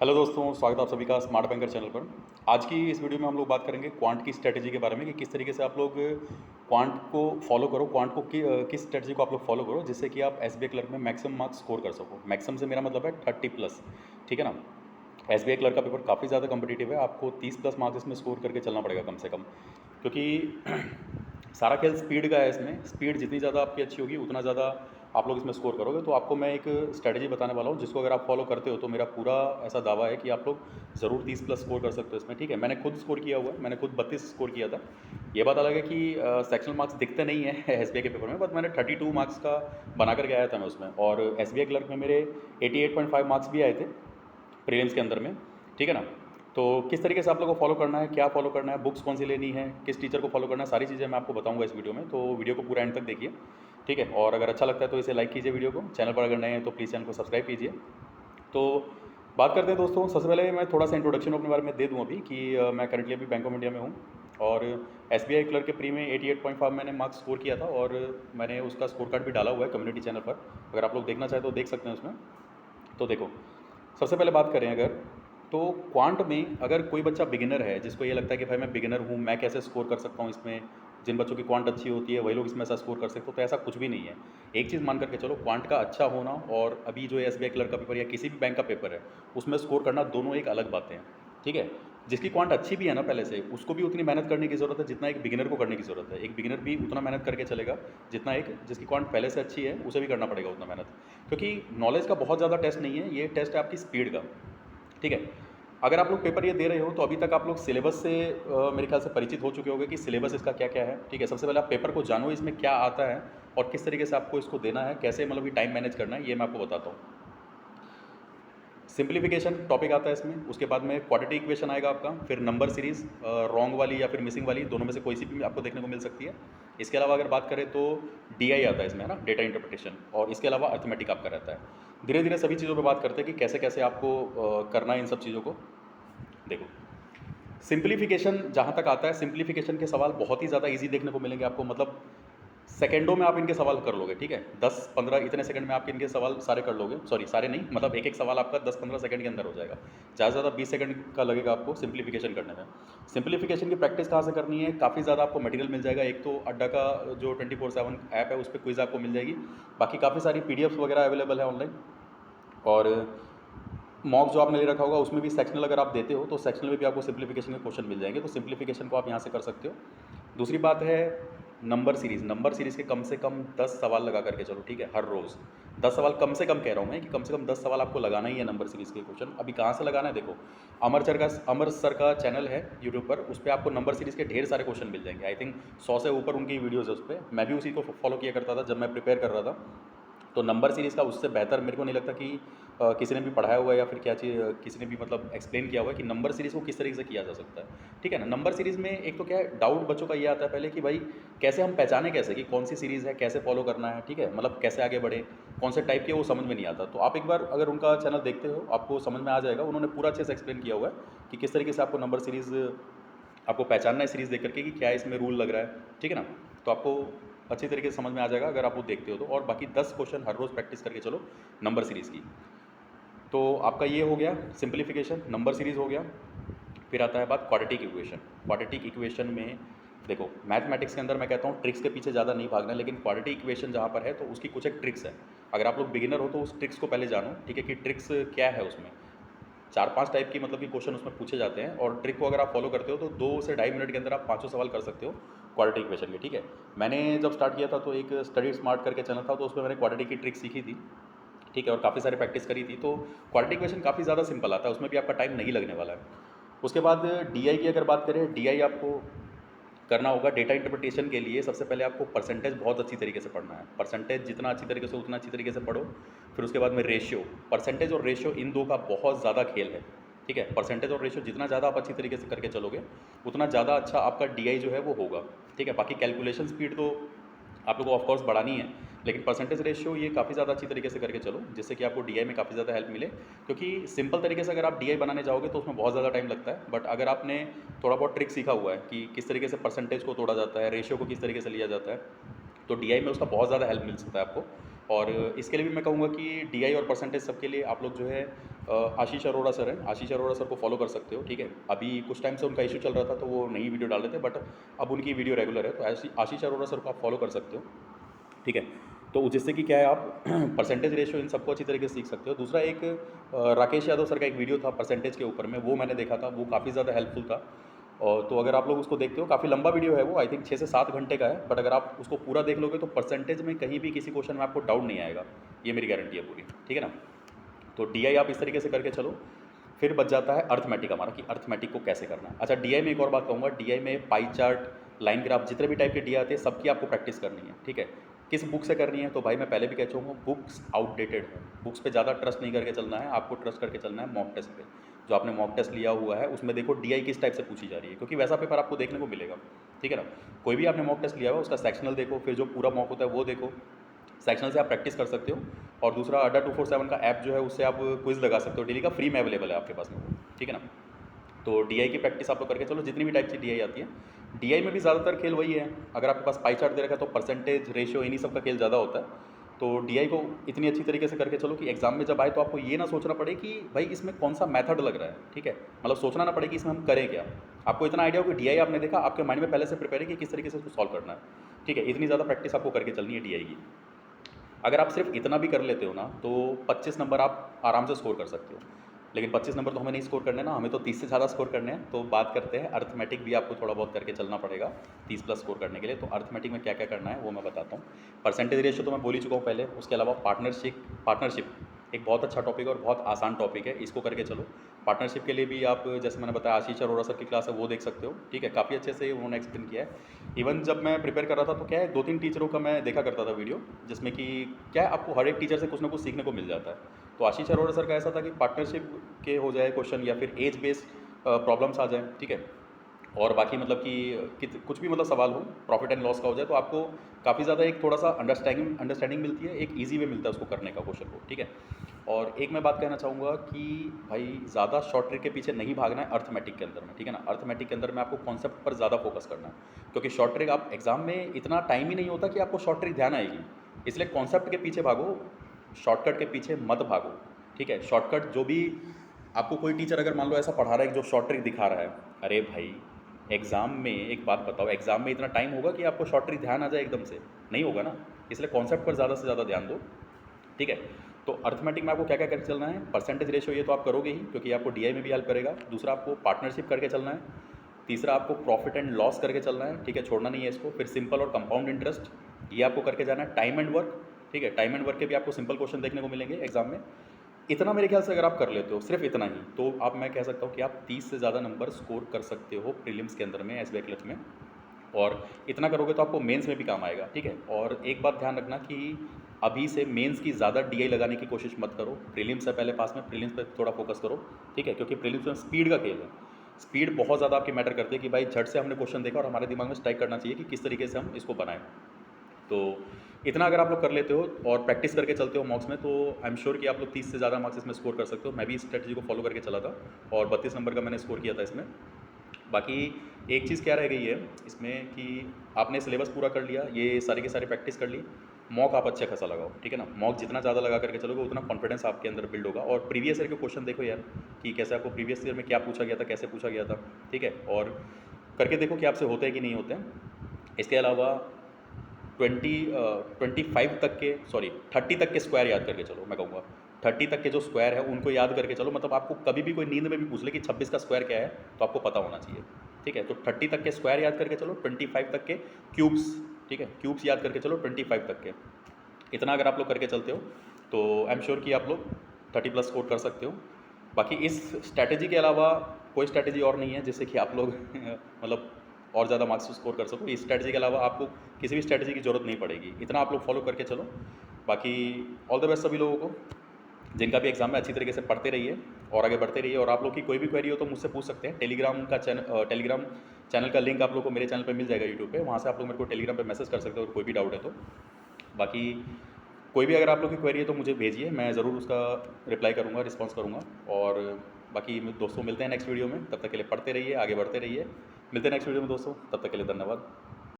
Hello दोस्तों, स्वागत है आप सभी का स्मार्ट बैंकर चैनल पर। आज की इस वीडियो में हम लोग बात करेंगे क्वांट की स्ट्रेटजी के बारे में कि किस तरीके से आप लोग क्वांट को फॉलो करो, क्वांट को किस स्ट्रेटजी को आप लोग फॉलो करो जिससे कि आप एसबीआई क्लर्क में मैक्सिमम मार्क्स स्कोर कर सको। मैक्सिमम से मेरा मतलब है 30+, ठीक है ना। एसबीआई क्लर्क का पेपर काफ़ी ज़्यादा कम्पिटिटिव है, आपको 30+ मार्क्स इसमें स्कोर करके चलना पड़ेगा कम से कम, क्योंकि सारा खेल स्पीड का है। इसमें स्पीड जितनी ज़्यादा आपकी अच्छी होगी उतना ज़्यादा आप लोग इसमें स्कोर करोगे। तो आपको मैं एक स्ट्रैटेजी बताने वाला हूँ जिसको अगर आप फॉलो करते हो तो मेरा पूरा ऐसा दावा है कि आप लोग ज़रूर 30+ स्कोर कर सकते हो इसमें, ठीक है। मैंने खुद स्कोर किया हुआ है, मैंने खुद 32 स्कोर किया था। ये बात अलग है कि सेक्शनल मार्क्स दिखते नहीं है एसबीआई के पेपर में, बट मैंने 32 मार्क्स का बना करके आया था मैं उसमें। और एसबीआई क्लर्क में मेरे 88.5 मार्क्स भी आए थे प्रीलिम्स के अंदर में, ठीक है ना। तो किस तरीके से आप लोगों को फॉलो करना है, क्या फॉलो करना है, बुक्स कौन सी लेनी है, किस टीचर को फॉलो करना है, सारी चीज़ें मैं आपको बताऊंगा इस वीडियो में। तो वीडियो को पूरा एंड तक देखिए, ठीक है। और अगर अच्छा लगता है तो इसे लाइक कीजिए वीडियो को। चैनल पर अगर नए हैं तो प्लीज़ चैनल को सब्सक्राइब कीजिए। तो बात करते हैं दोस्तों, सबसे पहले मैं थोड़ा सा इंट्रोडक्शन अपने बारे में दे दूँ अभी कि मैं करंटली अभी बैंक ऑफ इंडिया में हूँ और एसबीआई क्लर्क के प्री में 88.5 मैंने मार्क्स स्कोर किया था और मैंने उसका स्कोर कार्ड भी डाला हुआ है कम्युनिटी चैनल पर। अगर आप लोग देखना चाहें तो देख सकते हैं उसमें। तो देखो, सबसे पहले बात करें अगर, तो क्वांट में अगर कोई बच्चा बिगिनर है जिसको ये लगता है कि भाई मैं बिगिनर हूँ, मैं कैसे स्कोर कर सकता हूँ इसमें, जिन बच्चों की क्वांट अच्छी होती है वही लोग इसमें ऐसा स्कोर कर सकते हो, तो ऐसा कुछ भी नहीं है। एक चीज़ मान करके चलो, क्वांट का अच्छा होना और अभी जो एसबीआई क्लर्क का पेपर या किसी भी बैंक का पेपर है उसमें स्कोर करना, दोनों एक अलग बातें हैं, ठीक है। जिसकी क्वांट अच्छी भी है ना पहले से, उसको भी उतनी मेहनत करने की ज़रूरत है जितना एक बिगिनर को करने की ज़रूरत है। एक बिगिनर भी उतना मेहनत करके चलेगा जितना एक जिसकी क्वांट पहले से अच्छी है उसे भी करना पड़ेगा उतना मेहनत, क्योंकि नॉलेज का बहुत ज़्यादा टेस्ट नहीं है, ये टेस्ट है आपकी स्पीड का, ठीक है। अगर आप लोग पेपर ये दे रहे हो तो अभी तक आप लोग सिलेबस से मेरे ख्याल से परिचित हो चुके होंगे कि सिलेबस इसका क्या क्या है, ठीक है। सबसे पहले आप पेपर को जानो, इसमें क्या आता है और किस तरीके से आपको इसको देना है, कैसे मतलब कि टाइम मैनेज करना है, ये मैं आपको बताता हूँ। सिंप्लीफिकेशन टॉपिक आता है इसमें, उसके बाद में क्वाड्रेटिक इक्वेशन आएगा आपका, फिर नंबर सीरीज रॉन्ग वाली या फिर मिसिंग वाली, दोनों में से कोई सी भी आपको देखने को मिल सकती है। इसके अलावा अगर बात करें तो डीआई आता है इसमें, है ना, डेटा इंटरप्रिटेशन, और इसके अलावा अर्थमेटिक आपका रहता है। धीरे धीरे सभी चीज़ों पर बात करते हैं कि कैसे कैसे आपको करना है इन सब चीज़ों को। देखो, सिंप्लीफिकेशन जहाँ तक आता है, सिंप्लीफिकेशन के सवाल बहुत ही ज़्यादा इजी देखने को मिलेंगे आपको, मतलब सेकंडों में आप इनके सवाल कर लोगे, ठीक है। 10-15 इतने सेकंड में आप इनके सवाल सारे कर लोगे, सॉरी सारे नहीं, मतलब एक एक सवाल आपका 10-15 सेकंड के अंदर हो जाएगा। ज़्यादा से ज़्यादा 20 सेकंड का लगेगा आपको सिंप्लीफिकेशन करने में। सिंप्लीफिकेशन की प्रैक्टिस कहाँ से करनी है, काफ़ी ज़्यादा आपको मटेरियल मिल जाएगा। एक तो अड्डा का जो 24/7 ऐप है उस पर क्विज़ आपको मिल जाएगी, बाकी काफ़ी सारी पीडीएफ वगैरह अवेलेबल है ऑनलाइन। और मॉक जो आपने ले रखा होगा उसमें भी सेक्शनल अगर आप देते हो तो सेक्शनल में भी आपको सिंप्लीफिकेशन के क्वेश्चन मिल जाएंगे, तो सिंप्लीफिकेशन को आप यहाँ से कर सकते हो। दूसरी बात है नंबर सीरीज़। नंबर सीरीज़ के कम से कम 10 सवाल लगा करके चलो, ठीक है, हर रोज़ 10 सवाल कम से कम कह रहा हूँ मैं कि कम से कम 10 सवाल आपको लगाना ही है नंबर सीरीज़ के क्वेश्चन। अभी कहाँ से लगाना है, देखो, अमर सर का चैनल है यूट्यूब पर, उस पर आपको नंबर सीरीज़ के ढेर सारे क्वेश्चन मिल जाएंगे। आई थिंक 100 से ऊपर उनकी वीडियोज़ है उस पर, मैं भी उसी को फॉलो किया करता था जब मैं प्रिपेयर कर रहा था। तो नंबर सीरीज़ का उससे बेहतर मेरे को नहीं लगता कि किसी ने भी पढ़ाया हुआ है या फिर क्या चीज़ किसी ने भी मतलब एक्सप्लेन किया हुआ है कि नंबर सीरीज़ को किस तरीके से किया जा सकता है, ठीक है ना। नंबर सीरीज़ में एक तो क्या है, डाउट बच्चों का ये आता है पहले कि भाई कैसे हम पहचाने कैसे कि कौन सी सीरीज़ है, कैसे फॉलो करना है, ठीक है, मतलब कैसे आगे बढ़े, कौन से टाइप के, वो समझ में नहीं आता। तो आप एक बार अगर उनका चैनल देखते हो आपको समझ में आ जाएगा, उन्होंने पूरा अच्छे से एक्सप्लेन किया हुआ है कि किस तरीके से आपको नंबर सीरीज़ आपको पहचानना है सीरीज़ देख करके कि क्या इसमें रूल लग रहा है, ठीक है ना। तो आपको अच्छी तरीके से समझ में आ जाएगा अगर आप वो देखते हो तो। और बाकी 10 क्वेश्चन हर रोज़ प्रैक्टिस करके चलो नंबर सीरीज़ की। तो आपका ये हो गया सिंप्लीफिकेशन, नंबर सीरीज़ हो गया। फिर आता है बात क्वाड्रेटिक इक्वेशन। क्वाड्रेटिक इक्वेशन में देखो, मैथमेटिक्स के अंदर मैं कहता हूँ ट्रिक्स के पीछे ज़्यादा नहीं भागना है, लेकिन क्वाड्रेटिक इक्वेशन जहाँ पर है तो उसकी कुछ एक ट्रिक्स है। अगर आप लोग बिगिनर हो तो उस ट्रिक्स को पहले जानो, ठीक है, कि ट्रिक्स क्या है उसमें। 4-5 टाइप की मतलब कि क्वेश्चन उसमें पूछे जाते हैं, और ट्रिक को अगर आप फॉलो करते हो तो 2 से ढाई मिनट के अंदर आप 5 सवाल कर सकते हो क्वाड्रेटिक इक्वेशन के, ठीक है। मैंने जब स्टार्ट किया था तो एक स्टडी स्मार्ट करके चैनल था, तो उसमें मैंने क्वाड्रेटिक की ट्रिक सीखी थी, ठीक है, और काफ़ी सारी प्रैक्टिस करी थी। तो क्वाड्रेटिक इक्वेशन काफ़ी ज़्यादा सिंपल आता है, उसमें भी आपका टाइम नहीं लगने वाला है। उसके बाद डीआई की अगर बात करें, डीआई आपको करना होगा डेटा इंटरप्रिटेशन के लिए। सबसे पहले आपको परसेंटेज बहुत अच्छी तरीके से पढ़ना है, परसेंटेज जितना अच्छी तरीके से उतना अच्छी तरीके से पढ़ो। फिर उसके बाद में रेशियो, परसेंटेज और रेशियो इन दो का बहुत ज़्यादा खेल है, ठीक है। परसेंटेज और रेशियो जितना ज़्यादा आप अच्छी तरीके से करके चलोगे उतना ज़्यादा अच्छा आपका डीआई जो है वो होगा, ठीक है। बाकी कैलकुलेशन स्पीड तो आप लोगों को ऑफकोर्स बढ़ानी है, लेकिन परसेंटेज रेशियो ये काफ़ी ज़्यादा अच्छी तरीके से करके चलो जिससे कि आपको डीआई में काफ़ी ज़्यादा हेल्प मिले। क्योंकि सिंपल तरीके से अगर आप डीआई बनाने जाओगे तो उसमें बहुत ज़्यादा टाइम लगता है, बट अगर आपने थोड़ा बहुत ट्रिक सीखा हुआ है कि किस तरीके से परसेंटेज को तोड़ा जाता है, रेशियो को किस तरीके से लिया जाता है, तो डीआई में उसका बहुत ज़्यादा हेल्प मिल सकता है आपको। और इसके लिए भी मैं कहूँगा कि डीआई और परसेंटेज सबके लिए आप लोग जो है आशीष अरोड़ा सर हैं, आशीष अरोड़ा सर को फॉलो कर सकते हो, ठीक है। अभी कुछ टाइम से उनका इशू चल रहा था तो वो नई वीडियो डाल रहे थे, बट अब उनकी वीडियो रेगुलर है, तो आशीष अरोड़ा सर को आप फॉलो कर सकते हो, ठीक है। तो जिससे कि क्या है, आप परसेंटेज रेशियो इन सबको अच्छी तरीके से सीख सकते हो। दूसरा एक राकेश यादव सर का एक वीडियो था परसेंटेज के ऊपर में, वो मैंने देखा था, वो काफ़ी ज़्यादा हेल्पफुल था। और तो अगर आप लोग उसको देखते हो, काफ़ी लंबा वीडियो है वो, आई थिंक 6 से 7 घंटे का है, बट अगर आप उसको पूरा देख लोगे तो परसेंटेज में कहीं भी किसी क्वेश्चन में आपको डाउट नहीं आएगा, ये मेरी गारंटी है पूरी, ठीक है ना। तो डीआई आप इस तरीके से करके चलो। फिर बच जाता है अर्थमेटिक हमारा, कि अर्थमेटिक को कैसे करना है। अच्छा, डीआई में एक और बात कहूँगा, डीआई में पाई चार्ट, लाइन ग्राफ, जितने भी टाइप के डीआई आते हैं सबकी आपको प्रैक्टिस करनी है, ठीक है। किस बुक से करनी है, तो भाई मैं पहले भी कह चुका हूँ, बुक्स आउटडेटेड है, बुक्स पे ज़्यादा ट्रस्ट नहीं करके चलना है, आपको ट्रस्ट करके चलना है मॉक टेस्ट पे। जो आपने मॉक टेस्ट लिया हुआ है उसमें देखो डीआई किस टाइप से पूछी जा रही है, क्योंकि वैसा पेपर आपको देखने को मिलेगा, ठीक है ना। कोई भी आपने मॉक टेस्ट लिया हुआ उसका सेक्शनल देखो, फिर जो पूरा मॉक होता है वो देखो, सेक्शनल से आप प्रैक्टिस कर सकते हो। और दूसरा अड्डा 247 का ऐप जो है उससे आप क्विज लगा सकते हो, डेली का फ्री में अवेलेबल है आपके पास में, ठीक है ना। तो डीआई की प्रैक्टिस आप लोग करके चलो, जितनी भी टाइप की डीआई आती है। डीआई में भी ज़्यादातर खेल वही है, अगर आपके पास पाई चार्ट दे रखा है तो परसेंटेज रेशियो इन्हीं सब का खेल ज़्यादा होता है। तो डीआई को इतनी अच्छी तरीके से करके चलो कि एग्जाम में जब आए तो आपको ये ना सोचना पड़े कि भाई इसमें कौन सा मेथड लग रहा है, ठीक है। मतलब सोचना ना पड़े कि इसमें हम करें क्या, आपको इतना आइडिया हो कि डीआई आपने देखा, आपके माइंड में पहले से प्रिपेयर है कि किस तरीके से उसको सॉल्व करना है, ठीक है। इतनी ज़्यादा प्रैक्टिस आपको करके चलनी है डीआई की। अगर आप सिर्फ इतना भी कर लेते हो ना तो 25 नंबर आप आराम से स्कोर कर सकते हो। लेकिन 25 नंबर तो हमें नहीं स्कोर करने ना, हमें तो 30 से ज़्यादा स्कोर करने हैं। तो बात करते हैं अर्थमेटिक, भी आपको थोड़ा बहुत करके चलना पड़ेगा 30 प्लस स्कोर करने के लिए। तो अर्थमेटिक में क्या क्या करना है वो मैं बताता हूँ। परसेंटेज रेशियो तो मैं बोल ही चुका हूँ पहले, उसके अलावा पार्टनरशिप एक बहुत अच्छा टॉपिक है और बहुत आसान टॉपिक है, इसको करके चलो। पार्टनरशिप के लिए भी आप, जैसे मैंने बताया, आशीष अरोड़ा सर की क्लास है वो देख सकते हो, ठीक है। काफ़ी अच्छे से उन्होंने एक्सप्लेन किया है। इवन जब मैं प्रिपेयर कर रहा था तो क्या है, 2-3 टीचरों का मैं देखा करता था वीडियो, जिसमें कि क्या है, आपको हर एक टीचर से कुछ ना कुछ सीखने को मिल जाता है। तो आशीष अरोड़ा सर का ऐसा था कि पार्टनरशिप के हो जाए क्वेश्चन, या फिर एज बेस्ड प्रॉब्लम्स आ जाए, ठीक है। और बाकी मतलब कि कुछ भी मतलब सवाल हो, प्रॉफिट एंड लॉस का हो जाए, तो आपको काफ़ी ज़्यादा एक थोड़ा सा अंडरस्टैंडिंग मिलती है, एक ईजी वे मिलता है उसको करने का क्वेश्चन को, ठीक है। और एक मैं बात कहना चाहूँगा कि भाई ज़्यादा शॉर्ट ट्रिक के पीछे नहीं भागना है अर्थमेटिक के अंदर में, ठीक है ना। अर्थमेटिक के अंदर में आपको कॉन्सेप्ट पर ज़्यादा फोकस करना है, क्योंकि शॉर्ट ट्रिक आप एग्जाम में इतना टाइम ही नहीं होता कि आपको शॉर्ट ट्रिक ध्यान आएगी, इसलिए कॉन्सेप्ट के पीछे भागो, शॉर्टकट के पीछे मत भागो, ठीक है। शॉर्टकट जो भी आपको कोई टीचर अगर मान लो ऐसा पढ़ा रहा है कि जो शॉर्ट ट्रिक दिखा रहा है, अरे भाई एग्ज़ाम में एक बात बताओ, एग्ज़ाम में इतना टाइम होगा कि आपको शॉर्ट ट्रिक ध्यान आ जाए एकदम से? नहीं होगा ना, इसलिए कॉन्सेप्ट पर ज़्यादा से ज़्यादा ध्यान दो, ठीक है। तो अर्थमेटिक में आपको क्या क्या करके चलना है, परसेंटेज रेशियो ये तो आप करोगे ही, क्योंकि आपको डीआई में भी हेल्प करेगा। दूसरा आपको पार्टनरशिप करके चलना है। तीसरा आपको प्रॉफिट एंड लॉस करके चलना है, ठीक है, छोड़ना नहीं है इसको। फिर सिंपल और कंपाउंड इंटरेस्ट, ये आपको करके जाना है। टाइम एंड वर्क, ठीक है, टाइम एंड वर्क के भी आपको सिंपल क्वेश्चन देखने को मिलेंगे एग्जाम में। इतना मेरे ख्याल से अगर आप कर लेते हो, सिर्फ इतना ही, तो आप, मैं कह सकता हूँ कि आप 30 से ज़्यादा नंबर स्कोर कर सकते हो प्रीलिम्स के अंदर में, एसबीआई क्लर्क में। और इतना करोगे तो आपको मेंस में भी काम आएगा, ठीक है। और एक बात ध्यान रखना कि अभी से मेंस की ज़्यादा डीआई लगाने की कोशिश मत करो, प्रीलिम्स से पहले पास में प्रीलिम्स पे थोड़ा फोकस करो, ठीक है। क्योंकि प्रीलिम्स में स्पीड का खेल है, स्पीड बहुत ज़्यादा आपकी मैटर करती है कि भाई झट से हमने क्वेश्चन देखा और हमारे दिमाग में स्ट्राइक करना चाहिए कि किस तरीके से हम इसको बनाएं। तो इतना अगर आप लोग कर लेते हो और प्रैक्टिस करके चलते हो मॉक्स में, तो आई एम श्योर कि आप लोग 30 से ज़्यादा मार्क्स इसमें स्कोर कर सकते हो। मैं भी इस स्ट्रेटजी को फॉलो करके चला था और 32 नंबर का मैंने स्कोर किया था इसमें। बाकी एक चीज़ क्या रह गई है इसमें कि आपने सिलेबस पूरा कर लिया, ये सारी की सारी प्रैक्टिस कर ली, मॉक आप अच्छा खासा लगाओ, ठीक है ना। मॉक जितना ज़्यादा लगा करके चलोगे उतना कॉन्फिडेंस आपके अंदर बिल्ड होगा। और प्रीवियस ईयर के क्वेश्चन देखो यार कि कैसे आपको प्रीवियस ईयर में क्या पूछा गया था, कैसे पूछा गया था, ठीक है। और करके देखो कि आपसे होते हैं कि नहीं होते हैं। इसके अलावा 25 तक के, सॉरी 30 तक के स्क्वायर याद करके चलो, मैं कहूँगा 30 तक के जो स्क्वायर है उनको याद करके चलो। मतलब आपको कभी भी कोई नींद में भी पूछ ले कि 26 का स्क्वायर क्या है तो आपको पता होना चाहिए, ठीक है। तो 30 तक के स्क्वायर याद करके चलो, 25 तक के क्यूब्स, ठीक है, क्यूब्स याद करके चलो 25 तक के। इतना अगर आप लोग करके चलते हो तो आई एम श्योर कि आप लोग 30 प्लस स्कोर कर सकते हो। बाकी इस स्ट्रैटेजी के अलावा कोई स्ट्रैटेजी और नहीं है जिससे कि आप लोग मतलब और ज़्यादा मार्क्स स्कोर कर सको। इस स्ट्रैटेजी के अलावा आपको किसी भी स्ट्रैटेजी की ज़रूरत नहीं पड़ेगी, इतना आप लोग फॉलो करके चलो। बाकी ऑल द बेस्ट सभी लोगों को, जिनका भी एग्जाम है अच्छी तरीके से पढ़ते रहिए और आगे बढ़ते रहिए। और आप लोग की कोई भी क्वेरी हो तो मुझसे पूछ सकते हैं। टेलीग्राम चैनल का लिंक आप लोग को मेरे चैनल पर मिल जाएगा यूट्यूब पे, वहाँ से आप लोग मेरे को टेलीग्राम पे मैसेज कर सकते हो अगर कोई भी डाउट है तो। बाकी कोई भी अगर आप लोग की क्वेरी है तो मुझे भेजिए, मैं ज़रूर उसका रिप्लाई करूँगा, रिस्पॉन्स करूँगा। और बाकी दोस्तों मिलते हैं नेक्स्ट वीडियो में, तब तक के लिए पढ़ते रहिए, आगे बढ़ते रहिए। मिलते हैं नेक्स्ट वीडियो में दोस्तों, तब तक के लिए धन्यवाद।